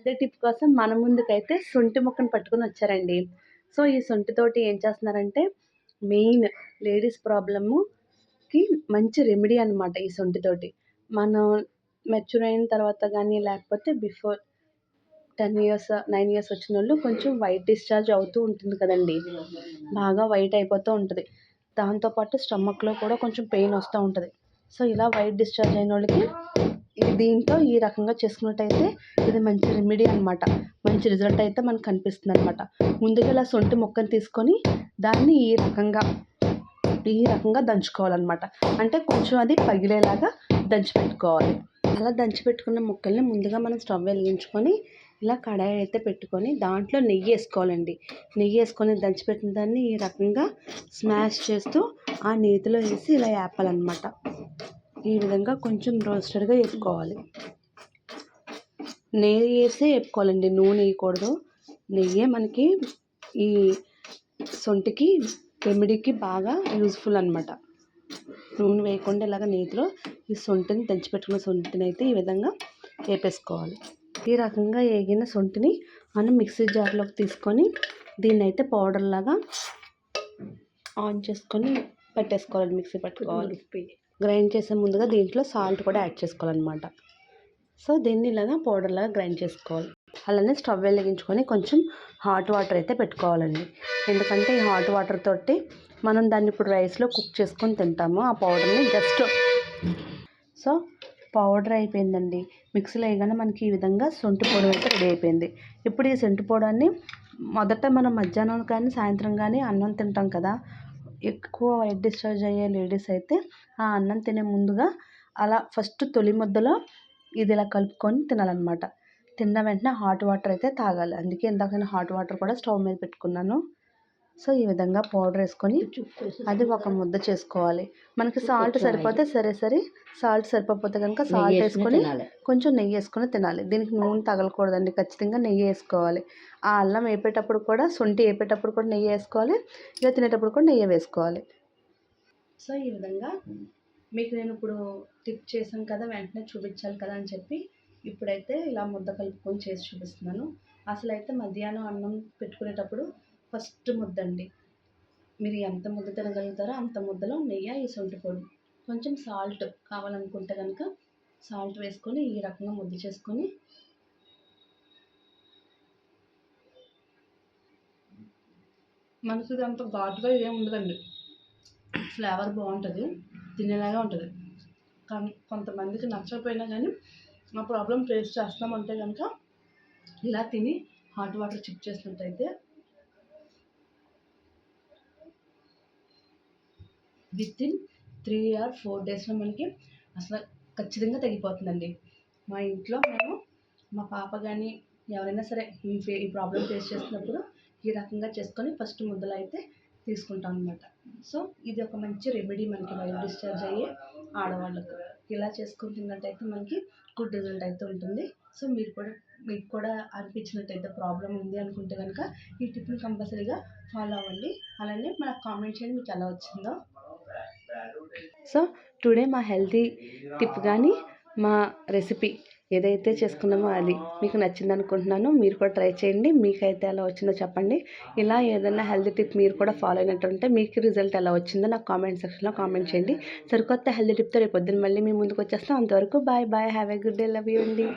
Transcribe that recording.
Healthy tip కోసం మన ముందుకైతే శొంఠి ముక్కను పట్టుకొని వచ్చారండి. సో, ఈ శొంఠితోటి ఏం చేస్తున్నారంటే మెయిన్ లేడీస్ ప్రాబ్లమ్‌కి మంచి రెమెడీ అనమాట ఈ శొంఠితోటి. మనం మెచ్యూర్ అయిన తర్వాత గానీ, లేకపోతే బిఫోర్ 10 ఇయర్స్, 9 ఇయర్స్ వచ్చినోళ్ళు కొంచెం వైట్ డిశ్చార్జ్ అవుతూ ఉంటుంది కదండీ! బాగా వైట్ అయిపోతూ ఉంటది. దాంతో పాటు స్టమక్‌లో కూడా కొంచెం పెయిన్ వస్తా ఉంటది. సో, ఇలా వైట్ డిశ్చార్జ్ అయినోళ్ళకి దీంతో ఈ రకంగా చేసుకున్నట్టయితే ఇది మంచి రెమెడీ అనమాట. మంచి రిజల్ట్ అయితే మనకు కనిపిస్తుందనమాట. ముందుగా ఇలా శొంఠి ముక్కని తీసుకొని దాన్ని ఈ రకంగా దంచుకోవాలనమాట. అంటే కొంచెం అది పగిలేలాగా దంచి పెట్టుకోవాలి. అలా దంచి పెట్టుకున్న ముక్కల్ని ముందుగా మనం స్టవ్ వెలిగించుకొని ఇలా కడాయి అయితే పెట్టుకొని దాంట్లో నెయ్యి వేసుకోవాలండి. నెయ్యి వేసుకొని దంచిపెట్టిన దాన్ని ఈ రకంగా స్మాష్ చేస్తూ ఆ నేతిలో వేసి ఇలా వేపాలన్నమాట. ఈ విధంగా కొంచెం రోస్టెడ్గా వేపుకోవాలి. నెయ్యి వేసే వేపుకోవాలండి, నూనె వేయకూడదు. నెయ్యే మనకి ఈ శొంఠికి రెమెడీకి బాగా యూజ్ఫుల్ అనమాట. నూనె వేయకుండా ఇలాగ నేతిలో ఈ శొంఠిని దంచిపెట్టుకున్న శొంఠిని అయితే ఈ విధంగా వేపేసుకోవాలి. ఈ రకంగా వేగిన శొంఠిని మనం మిక్సీ జార్లోకి తీసుకొని దీన్ని అయితే పౌడర్ లాగా ఆన్ చేసుకొని పట్టేసుకోవాలి, మిక్సీ పట్టుకోవాలి. గ్రైండ్ చేసే ముందుగా దీంట్లో సాల్ట్ కూడా యాడ్ చేసుకోవాలన్నమాట. సో దీన్ని ఇలాగా పౌడర్ లాగా గ్రైండ్ చేసుకోవాలి. అలానే స్టవ్ వెలిగించుకొని కొంచెం హాట్ వాటర్ అయితే పెట్టుకోవాలండి. ఎందుకంటే ఈ హాట్ వాటర్ తోటి మనం దాన్ని ఇప్పుడు రైస్లో కుక్ చేసుకొని తింటాము. ఆ పౌడర్ని సో పౌడర్ అయిపోయిందండి. మిక్సీలో వేయగానే మనకి ఈ విధంగా శొంఠి పొడి అయితే రెడీ అయిపోయింది. ఇప్పుడు ఈ శొంఠి పొడిని మొదట మనం మధ్యాహ్నం కానీ సాయంత్రం కానీ అన్నం తింటాం కదా, ఎక్కువ వైట్ డిశ్చార్జ్ అయ్యే లేడీస్ అయితే ఆ అన్నం తినే ముందుగా అలా ఫస్ట్ తొలి ముద్దలో ఇది ఇలా కలుపుకొని తినాలన్నమాట. తిన్న వెంటనే హాట్ వాటర్ అయితే తాగాలి. అందుకే ఇందాక నేను హాట్ వాటర్ కూడా స్టవ్ మీద పెట్టుకున్నాను. సో ఈ విధంగా పౌడర్ వేసుకొని అది ఒక ముద్ద చేసుకోవాలి. మనకి సాల్ట్ సరిపోతే సరే, సాల్ట్ సరిపోతే కనుక సాల్ట్ వేసుకొని కొంచెం నెయ్యి వేసుకొని తినాలి. దీనికి నూనె తగలకూడదండి, ఖచ్చితంగా నెయ్యి వేసుకోవాలి. ఆ అల్లం వేపేటప్పుడు కూడా, శొంఠి వేపేటప్పుడు కూడా నెయ్యి వేసుకోవాలి, ఇలా తినేటప్పుడు కూడా నెయ్యి వేసుకోవాలి. సో ఈ విధంగా మీకు నేను ఇప్పుడు టిప్ చేశాను కదా, వెంటనే చూపించాలి కదా అని చెప్పి ఇప్పుడైతే ఇలా ముద్ద కలుపుకొని చేసి చూపిస్తున్నాను. అసలు అయితే మధ్యాహ్నం అన్నం పెట్టుకునేటప్పుడు ఫస్ట్ ముద్దండి, మీరు ఎంత ముద్ద తినగలుగుతారో అంత ముద్దలో నెయ్యి, ఈ శొంఠి పొడి, కొంచెం సాల్ట్ కావాలనుకుంటే కనుక సాల్ట్ వేసుకొని ఈ రకంగా ముద్ద చేసుకొని మనకి అంత ఘాటుగా ఏమి ఉండదండి. ఫ్లేవర్ బాగుంటుంది, తినేలాగా ఉంటుంది. కానీ కొంతమందికి నచ్చకపోయినా కానీ ఆ ప్రాబ్లం ఫేస్ చేస్తామంటే కనుక ఇలా తిని హాట్ వాటర్ చిప్ చేసినట్టయితే విత్ ఇన్ 3 or 4 డేస్లో మనకి అసలు ఖచ్చితంగా తగ్గిపోతుందండి. మా ఇంట్లో మేము, మా పాప కానీ ఎవరైనా సరే ఈ ప్రాబ్లం ఫేస్ చేస్తున్నప్పుడు ఈ రకంగా చేసుకొని ఫస్ట్ ముద్దలు అయితే తీసుకుంటాం అనమాట. సో ఇది ఒక మంచి రెమెడీ మనకి వైట్ డిశ్చార్జ్ అయ్యే ఆడవాళ్ళకు. ఇలా చేసుకుని తిన్నట్టయితే మనకి గుడ్ రిజల్ట్ అయితే ఉంటుంది. సో మీకు కూడా అనిపించినట్టయితే ప్రాబ్లం ఉంది అనుకుంటే కనుక ఈ టిప్ని కంపల్సరీగా ఫాలో అవ్వండి. అలానే మనకు కామెంట్ చేయండి మీకు ఎలా వచ్చిందో. సో టుడే మా హెల్తీ టిప్ కానీ మా రెసిపీ ఏదైతే చేసుకున్నామో అది మీకు నచ్చింది అనుకుంటున్నాను. మీరు కూడా ట్రై చేయండి, మీకైతే ఎలా వచ్చిందో చెప్పండి. ఇలా ఏదైనా హెల్తీ టిప్ మీరు కూడా ఫాలో అయినట్టుంటే మీకు రిజల్ట్ ఎలా వచ్చిందో నాకు కామెంట్ సెక్షన్లో కామెంట్ చేయండి. సరికొత్త హెల్తీ టిప్తో రేపు పొద్దున్న మళ్ళీ మీ ముందుకు వచ్చేస్తాం. అంతవరకు bye bye, have a good day, love you అండి.